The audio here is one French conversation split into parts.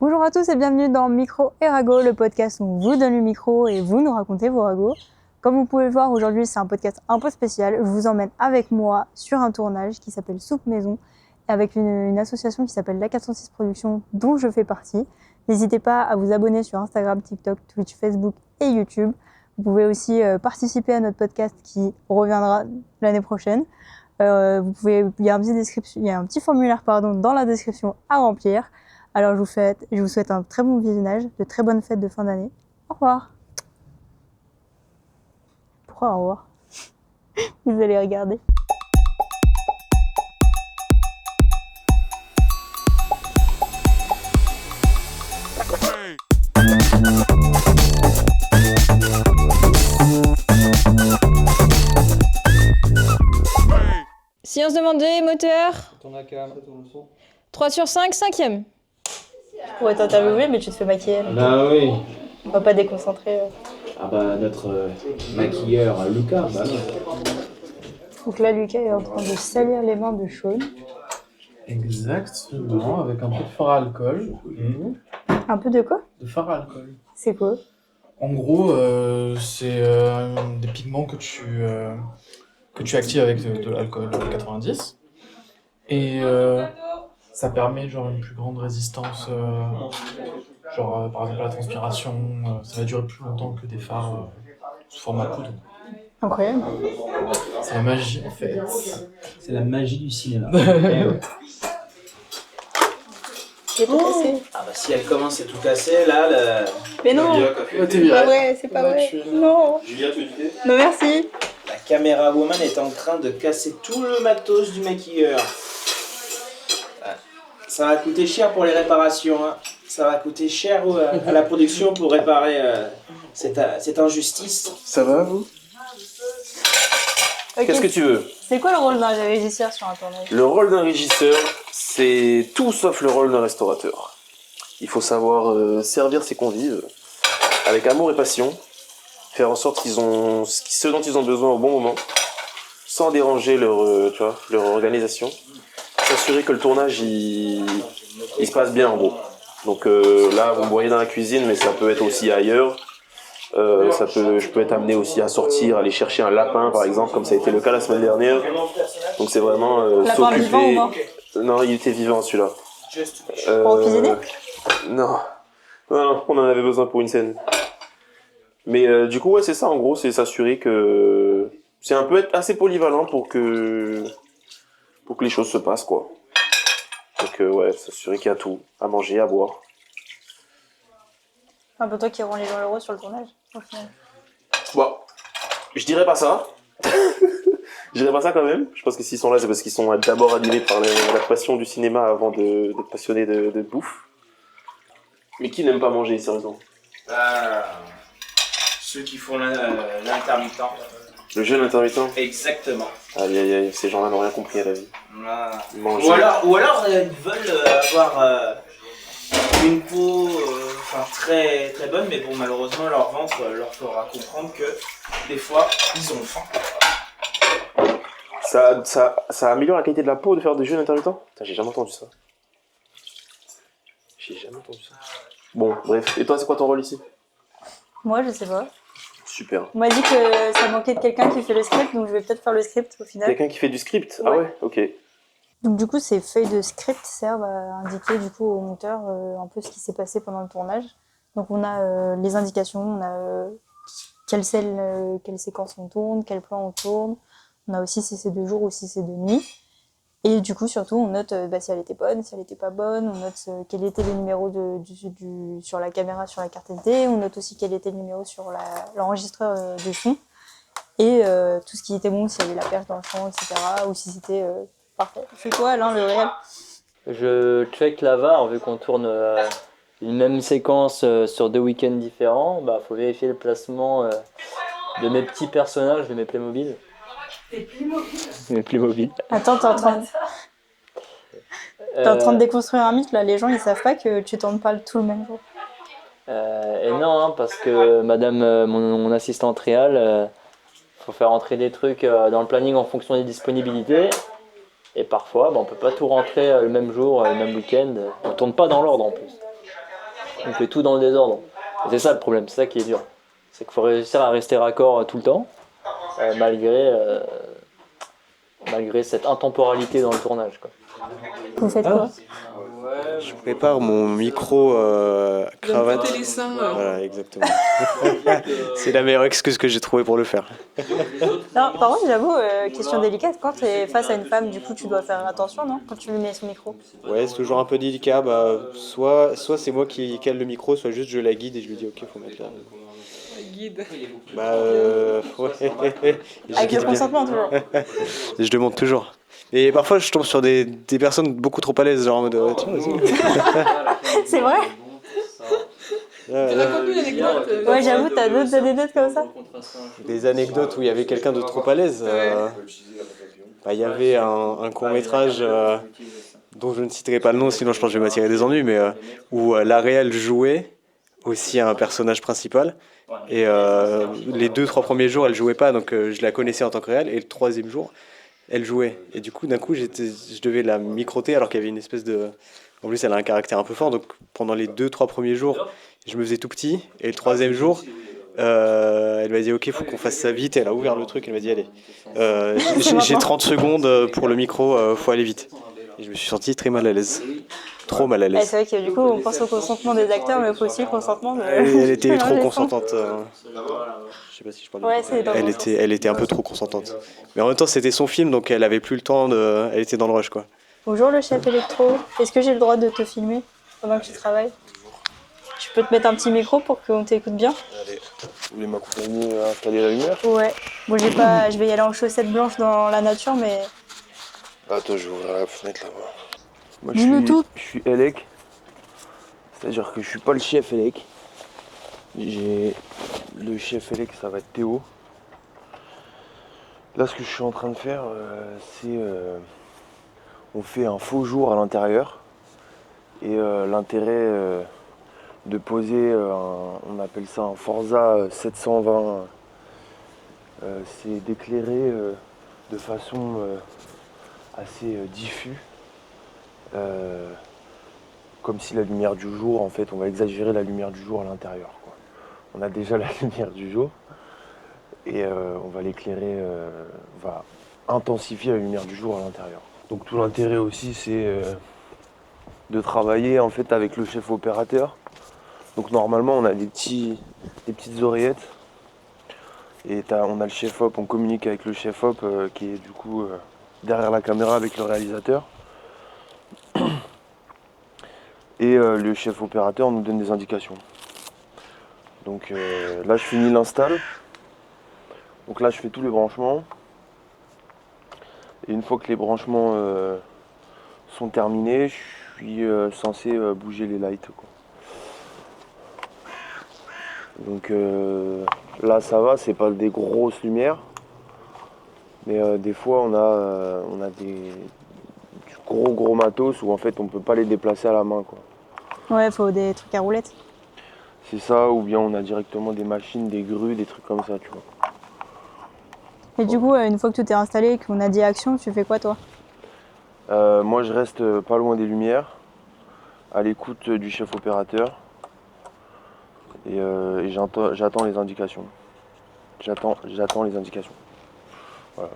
Bonjour à tous et bienvenue dans Micro et Ragot, le podcast où on vous donne le micro et vous nous racontez vos ragots. Comme vous pouvez le voir, aujourd'hui c'est un podcast un peu spécial. Je vous emmène avec moi sur un tournage qui s'appelle Soupe Maison et avec une association qui s'appelle La 406 Productions dont je fais partie. N'hésitez pas à vous abonner sur Instagram, TikTok, Twitch, Facebook et YouTube. Vous pouvez aussi participer à notre podcast qui reviendra l'année prochaine. Il y a un petit formulaire dans la description à remplir. Alors je vous souhaite un très bon visionnage, de très bonnes fêtes de fin d'année. Au revoir. Pourquoi au revoir? Vous allez regarder. Science demandée, moteur. Ton ACAM, ton son. 3 sur 5, 5e. Je pourrais t'interviewer, mais tu te fais maquiller. Bah oui. On va pas déconcentrer. Ah bah notre maquilleur Lucas, bah non. Donc là, Lucas est en train de salir les mains de Sean. Exactement, avec un peu de fard à alcool. Un peu de quoi? De fard à alcool. C'est quoi? En gros, c'est des pigments que tu actives avec de l'alcool 90. Et ça permet genre une plus grande résistance, par exemple à la transpiration. Ça va durer plus longtemps que des fards sous format poudre. Incroyable. C'est la magie en fait. C'est la magie du cinéma. J'ai tout cassé. Ah bah si elle commence à tout casser, là, Mais non, T'es c'est pas vrai, c'est pas vrai. Non. Julia, tu le fais. Non, merci. La caméra woman est en train de casser tout le matos du maquilleur. Ah, ça va coûter cher pour les réparations, hein. Ça va coûter cher à la production pour réparer cette injustice. Ça va, vous? Ok. Qu'est-ce que tu veux? C'est quoi le rôle d'un régisseur sur un tournage? Le rôle d'un régisseur, c'est tout sauf le rôle d'un restaurateur. Il faut savoir servir ses convives avec amour et passion, faire en sorte qu'ils ont ce dont ils ont besoin au bon moment, sans déranger leur organisation, s'assurer que le tournage il se passe bien en gros. Donc là, vous me voyez dans la cuisine, mais ça peut être aussi ailleurs. Je peux être amené aussi à sortir, aller chercher un lapin par exemple, comme ça a été le cas la semaine dernière. Donc c'est vraiment Lapin vivant ou mort? Non, il était vivant celui-là. Pour cuisiner? Non, on en avait besoin pour une scène. Mais du coup, ouais, c'est ça en gros, c'est s'assurer que c'est un peu être assez polyvalent pour que les choses se passent quoi. Donc ouais, s'assurer qu'il y a tout, à manger, à boire. C'est un peu toi qui rend les gens heureux sur le tournage, au final. Bon, je dirais pas ça. Je dirais pas ça quand même. Je pense que s'ils sont là, c'est parce qu'ils sont d'abord animés par la passion du cinéma avant d'être passionnés de bouffe. Mais qui n'aime pas manger, sérieusement? Ceux qui font l'intermittent. Le jeûne intermittent? Exactement. Aïe aïe aïe, ces gens-là n'ont rien compris à la vie. Ah. Manger. Ou alors ils veulent avoir une peau très très bonne, mais bon, malheureusement leur ventre leur fera comprendre que des fois ils ont faim. Ça améliore la qualité de la peau de faire des jeûnes intermittents? Putain, j'ai jamais entendu ça. Bon, bref. Et toi, c'est quoi ton rôle ici? Moi, je sais pas. Super. On m'a dit que ça manquait de quelqu'un qui fait le script, donc je vais peut-être faire le script au final. Quelqu'un qui fait du script? Ouais. Ah ouais, ok. Donc du coup, ces feuilles de script servent à indiquer du coup au monteur un peu ce qui s'est passé pendant le tournage. Donc on a les indications, on a quelle séquence on tourne, quel plan on tourne. On a aussi si c'est de jour ou si c'est de nuit. Et du coup, surtout, on note si elle était bonne, si elle était pas bonne. On note quel était le numéro sur la caméra, sur la carte SD. On note aussi quel était le numéro sur l'enregistreur de son. Et tout ce qui était bon, s'il y avait la perche dans le champ, etc. Ou si c'était parfait. C'est quoi, Alain, le réel? Je check la VAR vu qu'on tourne une même séquence sur 2 week-ends différents. Bah, faut vérifier le placement de mes petits personnages, de mes Playmobil. Mes Playmobil. Attends, t'es en train de déconstruire un mythe là. Les gens ils savent pas que tu tournes pas tout le même jour. Et non, hein, parce que madame, mon assistante réelle, faut faire entrer des trucs dans le planning en fonction des disponibilités. Et parfois, on peut pas tout rentrer le même jour, le même week-end. On tourne pas dans l'ordre en plus. on fait tout dans le désordre. Et c'est ça le problème, c'est ça qui est dur. C'est qu'il faut réussir à rester raccord tout le temps, malgré cette intemporalité dans le tournage, quoi. Vous faites quoi? Je prépare mon micro cravate. Frotter les seins. Voilà, exactement. C'est la meilleure excuse que j'ai trouvée pour le faire. Non, par contre, j'avoue, question délicate, quand tu es face à une femme, du coup, tu dois faire attention, non? Quand tu lui mets son micro. Ouais, c'est toujours un peu délicat. Soit c'est moi qui cale le micro, soit juste je la guide et je lui dis ok, faut mettre là. Guide. Ouais. Avec le consentement, toujours. Je demande toujours. Et parfois, je tombe sur des personnes beaucoup trop à l'aise, genre en mode tiens, vas-y. C'est vrai? Raconte-nous une anecdote. Ouais, j'avoue, t'as d'autres anecdotes comme ça? Des anecdotes où il y avait quelqu'un de trop à l'aise. Il y avait un court-métrage dont je ne citerai pas le nom, sinon je pense que je vais m'attirer des ennuis, mais où la réal jouait aussi un personnage principal. Et les 2-3 premiers jours, elle jouait pas, donc je la connaissais en tant que réal. Et le 3e jour, elle jouait. Et du coup, d'un coup, je devais la microter alors qu'il y avait une espèce de... En plus, elle a un caractère un peu fort, donc pendant les 2-3 premiers jours, je me faisais tout petit. Et le 3e jour, elle m'a dit ok, faut qu'on fasse ça vite. Et elle a ouvert le truc, elle m'a dit allez, j'ai 30 secondes pour le micro, faut aller vite. Et je me suis senti très mal à l'aise. Trop mal à l'aise. C'est vrai que du coup, on pense au consentement des acteurs, mais il faut aussi le consentement de... Elle était trop consentante. Je sais pas si je parle. Ouais, c'est Elle était un peu trop consentante. Mais en même temps, c'était son film, donc elle avait plus le temps de... Elle était dans le rush, quoi. Bonjour le chef électro, est-ce que j'ai le droit de te filmer pendant que tu travailles? Je peux te mettre un petit micro pour qu'on t'écoute bien? Allez, vous voulez m'accompagner à installer la lumière? Ouais. Bon, je vais y aller en chaussettes blanches dans la nature, mais... Attends, je vais ouvrir la fenêtre là-bas. Moi, Dis-nous tout. je suis Elec. C'est-à-dire que je suis pas le chef Elec. Le chef Elec, ça va être Théo. Là, ce que je suis en train de faire, c'est... on fait un faux jour à l'intérieur. Et l'intérêt de poser, on appelle ça un Forza 720, c'est d'éclairer de façon assez diffuse. Comme si la lumière du jour, en fait, on va exagérer la lumière du jour à l'intérieur, quoi. On a déjà la lumière du jour et on va l'éclairer, on va intensifier la lumière du jour à l'intérieur. Donc tout l'intérêt aussi, c'est de travailler en fait avec le chef opérateur. Donc normalement, on a des petites oreillettes et on a le chef op, on communique avec le chef op qui est du coup derrière la caméra avec le réalisateur. Et le chef opérateur nous donne des indications. Donc là je finis l'install. Donc là je fais tous les branchements. Et une fois que les branchements sont terminés, je suis censé bouger les lights, quoi. Donc là ça va, c'est pas des grosses lumières. Mais des fois on a du gros matos où en fait on peut pas les déplacer à la main, quoi. Ouais, faut des trucs à roulettes. C'est ça, ou bien on a directement des machines, des grues, des trucs comme ça, tu vois. Et du coup, une fois que tout est installé et qu'on a dit action, tu fais quoi toi? Moi je reste pas loin des lumières, à l'écoute du chef opérateur. Et j'attends les indications. J'attends les indications. Voilà.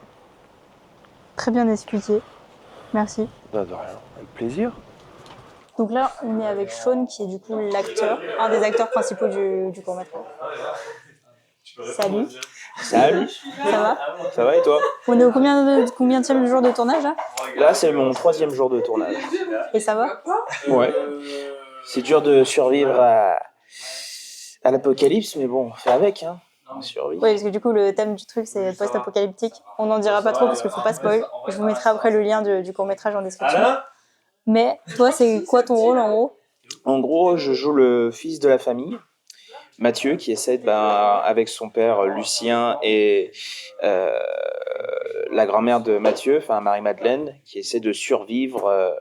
Très bien expliqué. Merci. De rien, avec plaisir. Donc là, on est avec Sean, qui est du coup l'acteur, un des acteurs principaux du court-métrage. Salut. Salut, Ça va? ça va et toi? On est au combienième jour de tournage là? Là, c'est mon 3e jour de tournage. Et ça va? Ouais. C'est dur de survivre à l'apocalypse, mais bon, on fait avec, hein. On survit. Oui, parce que du coup, le thème du truc, c'est post-apocalyptique. On n'en dira pas trop parce qu'il faut pas spoil. Je vous mettrai après le lien du court-métrage en description. Mais toi, c'est quoi ton rôle en gros? En gros, je joue le fils de la famille, Mathieu, qui essaie, avec son père Lucien et la grand-mère de Mathieu, enfin Marie-Madeleine, qui essaie de survivre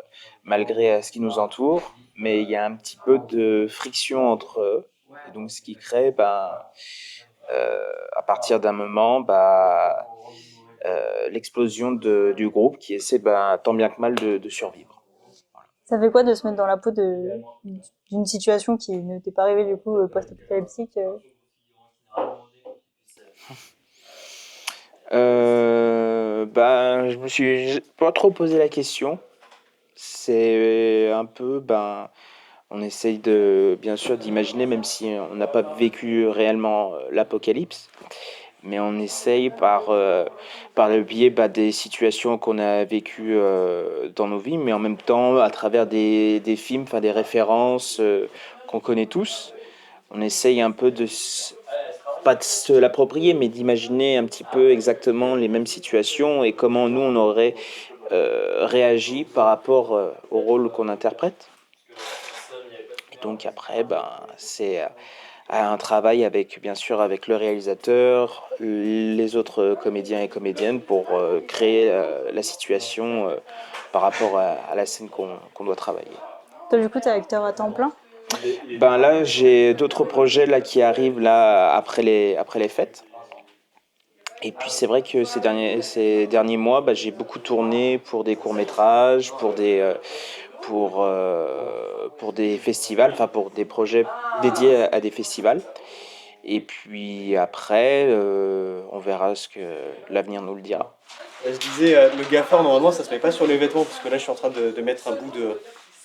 malgré ce qui nous entoure. Mais il y a un petit peu de friction entre eux. Et donc, ce qui crée, à partir d'un moment, l'explosion du groupe qui essaie tant bien que mal de survivre. Ça fait quoi de se mettre dans la peau du d'une situation qui ne t'est pas arrivée du coup post-apocalyptique Je me suis pas trop posé la question. C'est un peu, on essaye bien sûr d'imaginer, même si on n'a pas vécu réellement l'apocalypse, mais on essaye par le biais des situations qu'on a vécues dans nos vies, mais en même temps à travers des films, des références qu'on connaît tous, on essaye un peu pas de se l'approprier, mais d'imaginer un petit peu exactement les mêmes situations et comment nous on aurait réagi par rapport au rôle qu'on interprète. Et donc après, c'est un travail bien sûr avec le réalisateur, les autres comédiens et comédiennes pour créer la situation par rapport à la scène qu'on doit travailler. Toi du coup t'es acteur à temps plein? Là j'ai d'autres projets là qui arrivent là après les fêtes. Et puis c'est vrai que ces derniers mois, j'ai beaucoup tourné pour des courts-métrages, pour des festivals, pour des projets dédiés à des festivals. Et puis après, on verra ce que l'avenir nous le dira. Je disais, le gaffard, normalement, ça se met pas sur les vêtements, parce que là, je suis en train de mettre un bout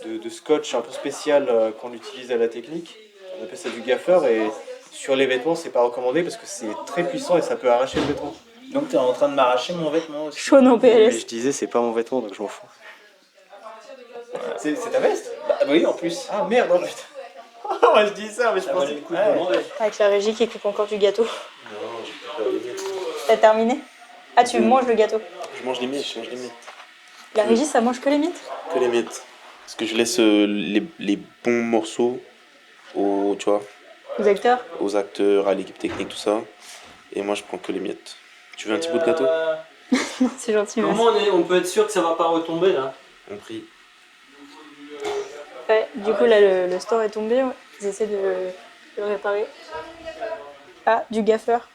de scotch un peu spécial qu'on utilise à la technique. On appelle ça du gaffeur, et sur les vêtements, c'est pas recommandé parce que c'est très puissant et ça peut arracher le vêtement. Donc tu es en train de m'arracher mon vêtement aussi. Chaud en Mais PLS. je disais, c'est pas mon vêtement, donc je m'en fous. C'est ta veste? Oui, en plus. Ah merde, oh putain. Moi je dis ça, mais je pensais que... Avec la régie qui coupe encore du gâteau. T'as terminé? Ah tu manges le gâteau? Je mange les miettes, La régie ça mange que les miettes? Que les miettes. Parce que je laisse les bons morceaux aux acteurs? Aux acteurs, à l'équipe technique, tout ça. Et moi, je prends que les miettes. Tu veux un petit bout de gâteau? C'est gentil. Comment on peut être sûr que ça va pas retomber là? On prie. Ouais, du coup là le store est tombé, ils essaient de le réparer. Ah, du gaffeur.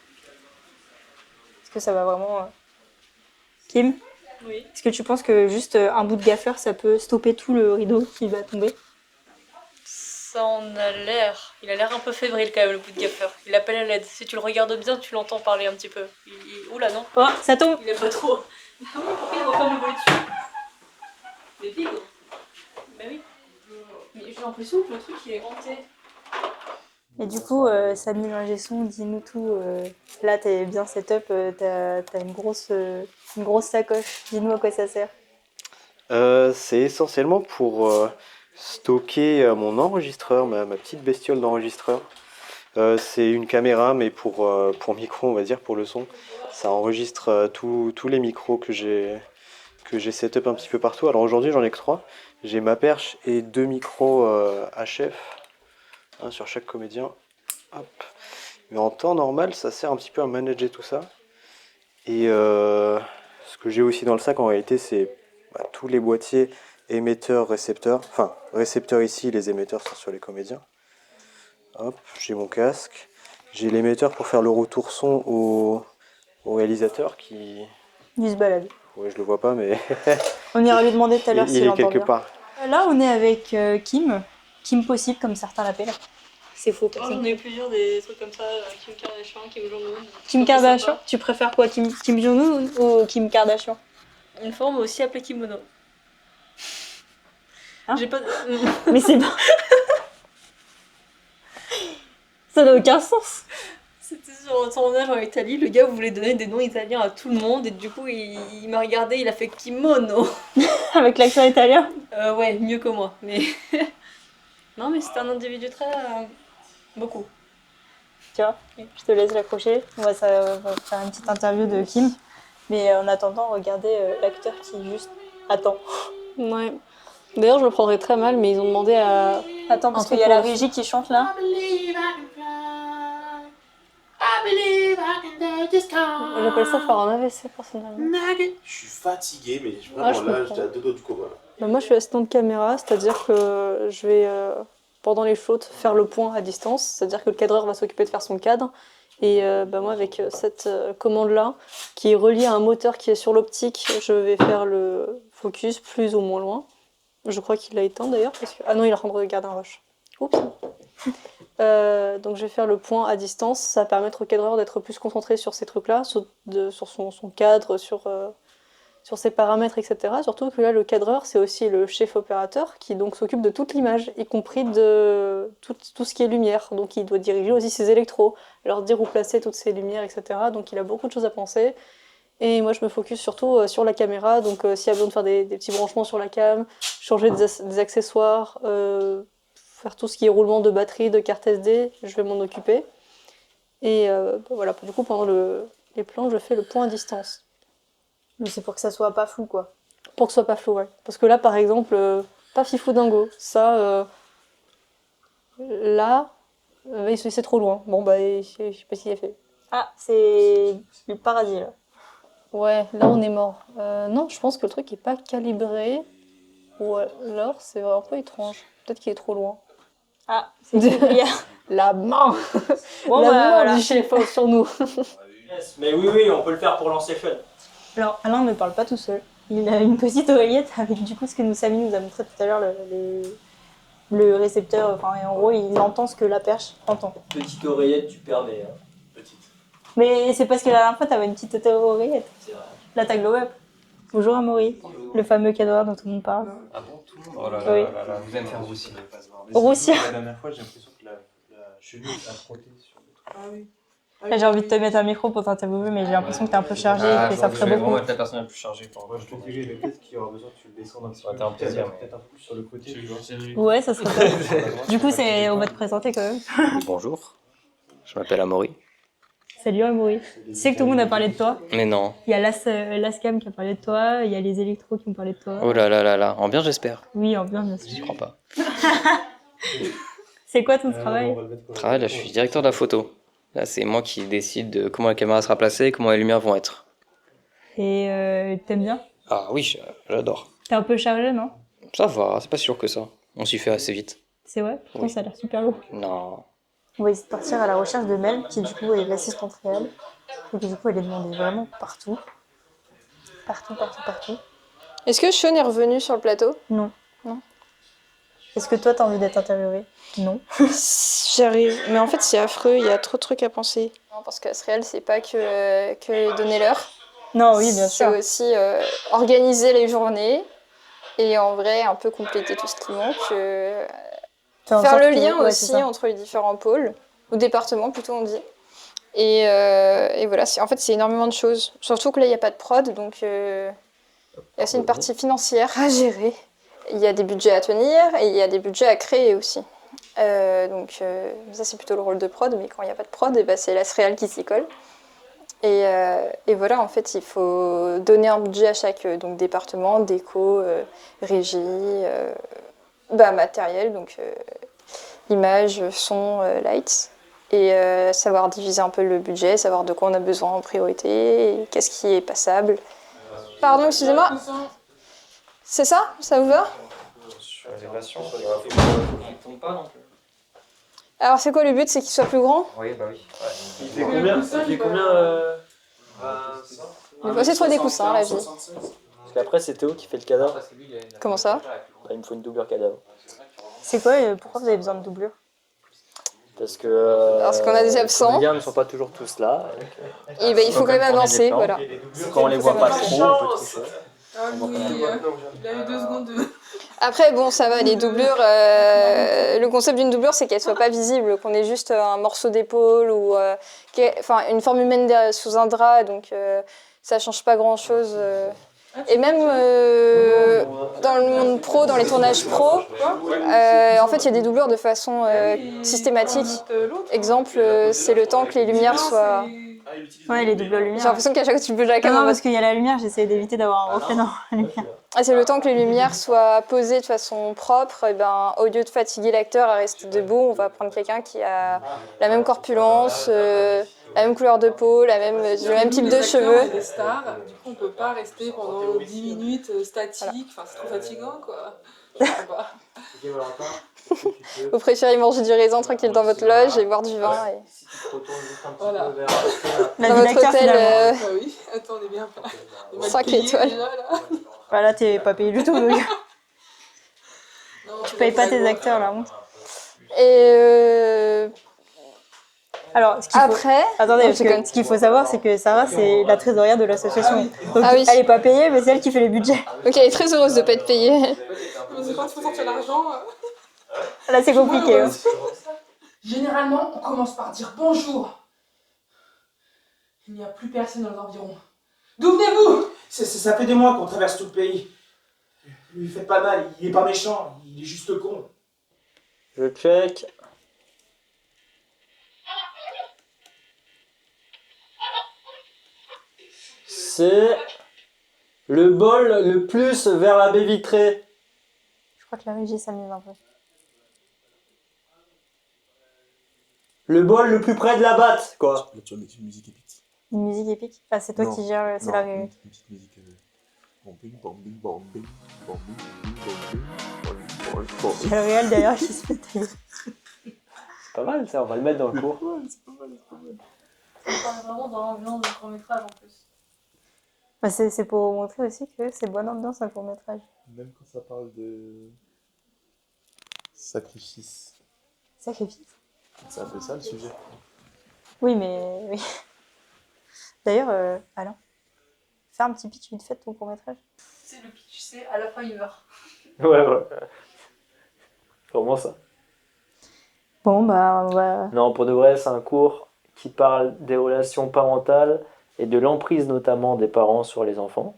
Est-ce que ça va vraiment... Kim? Oui. Est-ce que tu penses que juste un bout de gaffeur ça peut stopper tout le rideau qui va tomber? Ça en a l'air. Il a l'air un peu fébrile quand même, le bout de gaffeur. Il appelle à l'aide. Si tu le regardes bien, tu l'entends parler un petit peu. Oula, non. Oh, ça tombe! Il aime pas trop. Ah oui, pourquoi il referme le volet dessus? Mais big. Bah oui. Mais j'ai l'impression que le truc il est hanté. Et du coup, Samuel Ingesson, dis-nous tout. Là, t'es bien setup, t'as une grosse sacoche. Dis-nous à quoi ça sert. C'est essentiellement pour stocker mon enregistreur, ma petite bestiole d'enregistreur. C'est une caméra, mais pour micro, on va dire, pour le son. Ça enregistre tous les micros que j'ai setup un petit peu partout. Alors aujourd'hui, j'en ai que 3. J'ai ma perche et 2 micros HF, un sur chaque comédien. Hop. Mais en temps normal, ça sert un petit peu à manager tout ça. Et ce que j'ai aussi dans le sac, en réalité, c'est tous les boîtiers émetteurs, récepteurs. Enfin, récepteurs ici, les émetteurs sont sur les comédiens. Hop, j'ai mon casque. J'ai l'émetteur pour faire le retour son au réalisateur qui... Il se balade. Ouais, je le vois pas, mais... On ira lui demander tout à l'heure il s'il est entend quelque bien. part. Là, on est avec Kim. Kim Possible, comme certains l'appellent. C'est faux, Oh, personne. j'en ai eu plusieurs des trucs comme ça. Kim Kardashian, Kim Jong-un. Kim Kardashian? Tu préfères quoi, Kim Jong-un ou Kim Kardashian? Une forme aussi appelée kimono. Hein? J'ai pas. Mais c'est pas... Ça n'a aucun sens. C'était sur un tournage en Italie, le gars voulait donner des noms italiens à tout le monde et du coup il m'a regardé, il a fait kimono. Avec l'accent italien? Ouais, mieux que moi, mais... Non mais c'était un individu très... beaucoup. Tiens, je te laisse l'accrocher. On va faire une petite interview de Kim. Mais en attendant, regardez l'acteur qui juste attend. Ouais. D'ailleurs je le prendrais très mal, mais ils ont demandé à... Attends, parce qu'il y a la régie qui chante là. J'appelle ça faire un AVC personnellement. Je suis fatigué, mais je vraiment là, comprends. j'étais à 2 doigts du coma. Bah, moi je suis assistante caméra, c'est-à-dire que je vais, pendant les flottes, faire le point à distance. C'est-à-dire que le cadreur va s'occuper de faire son cadre. Et moi avec cette commande-là, qui est reliée à un moteur qui est sur l'optique, je vais faire le focus plus ou moins loin. Je crois qu'il l'a éteint d'ailleurs, parce que... Ah non, il est en train de regarder un rush. Oups. Donc je vais faire le point à distance, ça va permettre au cadreur d'être plus concentré sur ces trucs-là, sur son cadre, sur ses paramètres, etc. Surtout que là, le cadreur, c'est aussi le chef opérateur qui donc s'occupe de toute l'image, y compris de tout ce qui est lumière. Donc il doit diriger aussi ses électros, leur dire où placer toutes ces lumières, etc. Donc il a beaucoup de choses à penser. Et moi, je me focus surtout sur la caméra. Donc s'il y a besoin de faire des petits branchements sur la cam, changer des accessoires, faire tout ce qui est roulement de batterie, de carte SD, je vais m'en occuper. Et voilà, du coup, pendant les plans, je fais le point à distance. Mais c'est pour que ça soit pas flou, quoi. Pour que ce soit pas flou, ouais. Parce que là, par exemple, pas fifou dingo. Ça, là, c'est trop loin. Bon, bah, je sais pas ce qu'il a fait. Ah, c'est le paradis, là. Ouais, là, on est mort. Non, je pense que le truc est pas calibré. Ou alors, c'est un peu étrange. Peut-être qu'il est trop loin. Ah, c'est bien. La main Bon, La bah, main voilà. du chef sur nous. Mais oui, on peut le faire pour l'Ancefun. Alors, Alain ne parle pas tout seul. Il a une petite oreillette avec du coup ce que Samy nous a montré tout à l'heure, le récepteur. Enfin, et en gros, il entend ce que la perche entend. Petite oreillette, tu permets. Hein. Petite. Mais c'est parce que la dernière fois, t'avais une petite oreillette. C'est vrai. Là, t'as Glow Up. Bonjour Amaury, le fameux cadreur dont tout le monde parle. Ah bon, tout le monde? Oh là là, Oui. là là, vous allez me faire roussir. Roussir. La dernière fois, j'ai l'impression que la cheville a frotté sur le truc. Ah oui. Là, j'ai envie de te mettre un micro pour t'interviewer, mais j'ai l'impression que t'es un peu chargé et que ça ferait beaucoup. Vraiment être la personne la plus chargée. Moi, je te dirais peut-être qu'il y aura besoin que tu le descendes un petit Ça aurait peu. été un plaisir. Peut-être un peu plus sur le côté, tu vois. Ouais, ça serait top. Du coup, on va te présenter quand même. Bonjour, je m'appelle Amaury. Salut Amaury. Tu sais que tout le monde a parlé de toi. Mais non. Il y a Lascam qui a parlé de toi, il y a les électros qui ont parlé de toi. Oh là là là là, en bien j'espère. Oui, en bien sûr. J'y crois pas. C'est quoi ton travail? Travail, là je suis directeur de la photo. Là c'est moi qui décide de comment la caméra sera placée et comment les lumières vont être. Et t'aimes bien? Ah oui, j'adore. T'es un peu chargé, non? Ça va, c'est pas sûr que ça. On s'y fait assez vite. C'est vrai? Pourtant, Oui. ça a l'air super lourd. Non. On va essayer de partir à la recherche de Mel, qui du coup est l'assistante réelle. Et que du coup, elle est demandée vraiment partout. Partout, partout, partout. Est-ce que Sean est revenu sur le plateau? Non. Non. Est-ce que toi, t'as envie d'être interviewée? Non. J'arrive, mais en fait c'est affreux, il y a trop de trucs à penser. Non, parce que ce réel, c'est pas que donner l'heure. Non, oui, bien sûr. C'est aussi organiser les journées et en vrai un peu compléter tout ce qui manque. Faire en Faire sorte le que- lien ouais, c'est aussi ça. entre les différents pôles, ou départements plutôt on dit. Et voilà, en fait c'est énormément de choses. Surtout que là il n'y a pas de prod, donc il y a aussi une partie financière à gérer. Il y a des budgets à tenir et il y a des budgets à créer aussi. Donc ça c'est plutôt le rôle de prod, mais quand il n'y a pas de prod, et ben, c'est la réal qui s'y colle. Et voilà, en fait, il faut donner un budget à chaque donc, département, déco, régie, matériel, donc images, son, lights. Et savoir diviser un peu le budget, savoir de quoi on a besoin en priorité, et qu'est-ce qui est passable. Pardon, excusez-moi. C'est ça? Ça vous va? Alors c'est quoi le but? C'est qu'il soit plus grand? Oui, bah oui. Il fait combien? Ça fait combien Il faut essayer de trouver des coussins, la vie. Parce qu'après, c'est Théo qui fait le cadavre. Comment ça? Bah, il me faut une doublure cadavre. C'est quoi? Pourquoi vous avez besoin de doublure? Parce que. Parce qu'on a des absents. Les liens ne sont pas toujours tous là. Et ben, il faut quand même avancer, voilà. Quand on les voit pas trop, on peut tricher. Ah oui, il a eu 2 secondes de... Après, bon, ça va, les doublures. Le concept d'une doublure, c'est qu'elle soit pas visible, qu'on ait juste un morceau d'épaule ou une forme humaine sous un drap, donc ça change pas grand chose. Et même dans le monde pro, dans les tournages pro, en fait, il y a des doublures de façon systématique. Exemple, c'est le temps que les lumières soient. Ouais, les doubles lumières. J'ai l'impression qu'à chaque fois que tu bouges la Non, caméra. non, parce qu'il y a la lumière, j'essaie d'éviter d'avoir un reflet dans la lumière. C'est le temps que les lumières soient posées de façon propre. Et ben, au lieu de fatiguer l'acteur à rester debout, on va prendre quelqu'un qui a la même corpulence, la même couleur de peau, le même type de cheveux. Des stars, du coup on peut pas rester pendant 10 minutes statique, enfin c'est trop fatigant quoi. Je sais pas. Vous préférez manger du raisin tranquille dans votre loge et boire du vin. Voilà. Dans votre hôtel, Ah oui, attends, on est bien. On est mal 5 payé étoiles. déjà, là. Bah là, t'es pas payé du tout, donc Non, tu c'est payes pas la tes loi. acteurs, la honte. Et Alors, après... Attendez, Non, parce que ce qu'il faut savoir, c'est que Sarah, c'est la trésorière de l'association. Donc, Ah oui. elle est pas payée, mais c'est elle qui fait les budgets. Donc elle est très heureuse de pas être payée. Mais c'est quand il faut sortir l'argent. Là, c'est compliqué. Hein. Généralement, on commence par dire bonjour. Il n'y a plus personne dans les environs. D'où venez-vous? Ça fait des mois qu'on traverse tout le pays. Lui faites pas mal, il est pas méchant, il est juste con. Je check. C'est le bol le plus vers la baie vitrée. Je crois que la régie s'amuse un peu. Le bol le plus près de la batte, quoi. Là, tu vas mettre une musique épique. Une musique épique. Ah, c'est toi Non. qui gères, c'est Non, la une régie. petite musique. Bombing, bombing, bombing, bombing, bombing, bombing. Il y a le réel derrière qui se fait tailler. C'est pas mal ça, on va le mettre dans le cours. On parle vraiment dans l'ambiance d'un court-métrage en plus. Bah, c'est pour montrer aussi que c'est bonne ambiance un court-métrage. Même quand ça parle de sacrifice. Sacrifice. C'est un peu ça le sujet. Oui, mais. Oui. D'ailleurs, Alain, fais un petit pitch vite fait de ton court-métrage. C'est le pitch, c'est à la fin il meurt. Ouais. Vraiment ça. Bon, bah, on va. Non, pour de vrai, c'est un cours qui parle des relations parentales et de l'emprise notamment des parents sur les enfants.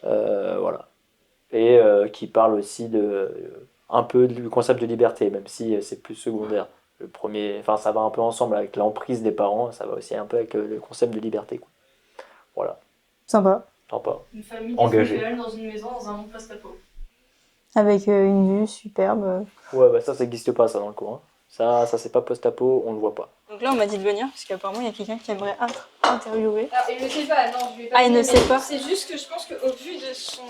Voilà. Et qui parle aussi un peu du concept de liberté, même si c'est plus secondaire. Le premier, enfin, ça va un peu ensemble avec l'emprise des parents, ça va aussi un peu avec le concept de liberté, quoi. Voilà. Sympa. Sympa. Une famille Engagée. dysfonctionnelle dans une maison dans un monde post-apo. Avec une vue superbe. Ouais, bah ça n'existe pas, ça, dans le cours. Hein. Ça c'est pas post-apo, on le voit pas. Donc là, on m'a dit de venir, parce qu'apparemment, il y a quelqu'un qui aimerait interviewer. Ah, il ne sait pas, non, je lui ai pas Ah, il dit, ne sait mais pas. C'est juste que je pense qu'au vu de son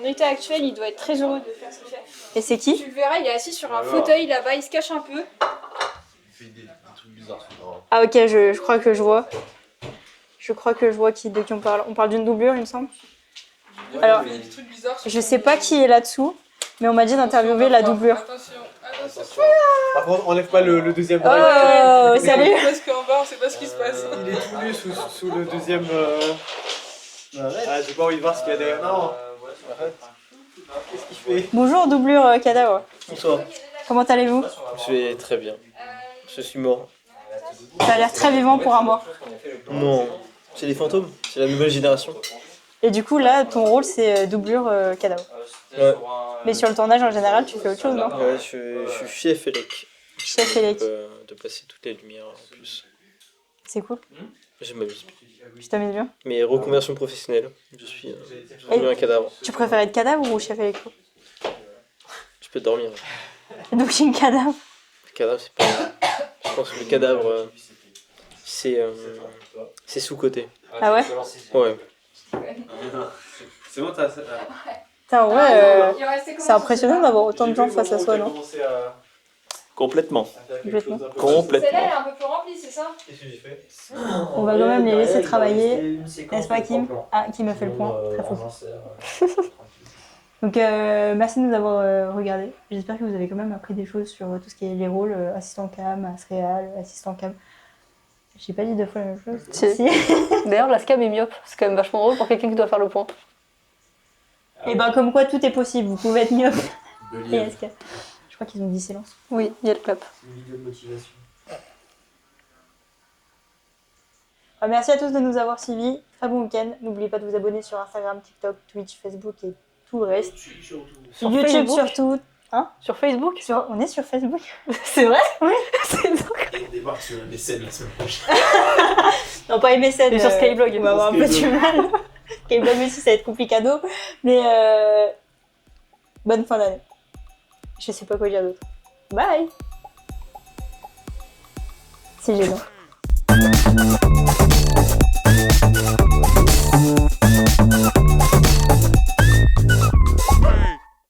état actuel, il doit être très heureux de faire ce qu'il fait. Et c'est qui? Tu le verras, il est assis sur un fauteuil là-bas, il se cache un peu. Il fait des trucs bizarres. Ah, ok, je crois que je vois. Je crois que je vois de qui on parle. On parle d'une doublure, il me semble. Alors, Il fait des trucs bizarres sur je son sais pas visage. qui est là-dessous, mais on m'a dit d'interviewer la doublure. Attention. Par contre, enlève pas le deuxième Oh, drive. salut! Parce qu'en bas, on sait pas ce qui se passe. Il est tout nu sous le deuxième. Ah, j'ai pas envie de voir ce qu'il y a derrière. Non, arrête. Qu'est-ce qu'il fait? Bonjour, doublure cadavre. Bonsoir, Comment allez-vous? je vais très bien. Je suis mort. Ça a l'air très vivant pour un mort. Non, c'est les fantômes, c'est la nouvelle génération. Et du coup, là, ton rôle, c'est doublure cadavre. Ouais, Mais sur le tournage, en général, tu fais autre chose, non? ouais je suis chef Elec. Chef Elec. De placer toutes les lumières en plus. C'est cool. Je m'amuse. Tu t'amuses bien. Mais reconversion professionnelle, je suis devenu un cadavre. Tu préfères être cadavre ou chef électro? Tu peux dormir. Donc, une cadavre. Le cadavre, c'est pas. Je pense que le cadavre, c'est sous-côté. Ah ouais? Ouais. C'est bon, t'as. Putain, ouais, c'est impressionnant d'avoir autant de gens face à soi, non? Complètement. Complètement. Complètement. Celle-là, elle est un peu plus remplie, c'est ça? Qu'est-ce que j'ai fait? On va quand même les laisser travailler, n'est-ce pas, Kim? Ah, Kim a fait le point, très fort. Donc, merci de nous avoir regardé. J'espère que vous avez quand même appris des choses sur tout ce qui est les rôles, assistant cam, as-réal, assistant cam. J'ai pas dit deux fois la même chose. Si. D'ailleurs, la scam est myope, c'est quand même vachement drôle pour quelqu'un qui doit faire le point. Et ben, comme quoi tout est possible, vous pouvez être myope. Et ASK. Je crois qu'ils ont dit silence. Oui, il y a le clap. Une vidéo de motivation. Merci à tous de nous avoir suivis. Très bon week-end. N'oubliez pas de vous abonner sur Instagram, TikTok, Twitch, Facebook et tout le reste. Sur YouTube Facebook surtout. Hein? Sur Facebook? On est sur Facebook. C'est vrai? Oui. C'est dingue. On débarque sur un MSN la semaine prochaine. Non, pas MSN. Et sur Skyblog. On va avoir un peu du mal. Skyblog aussi, ça va être complicado. Mais bonne fin d'année. Je sais pas quoi dire d'autre. Bye. C'est gênant.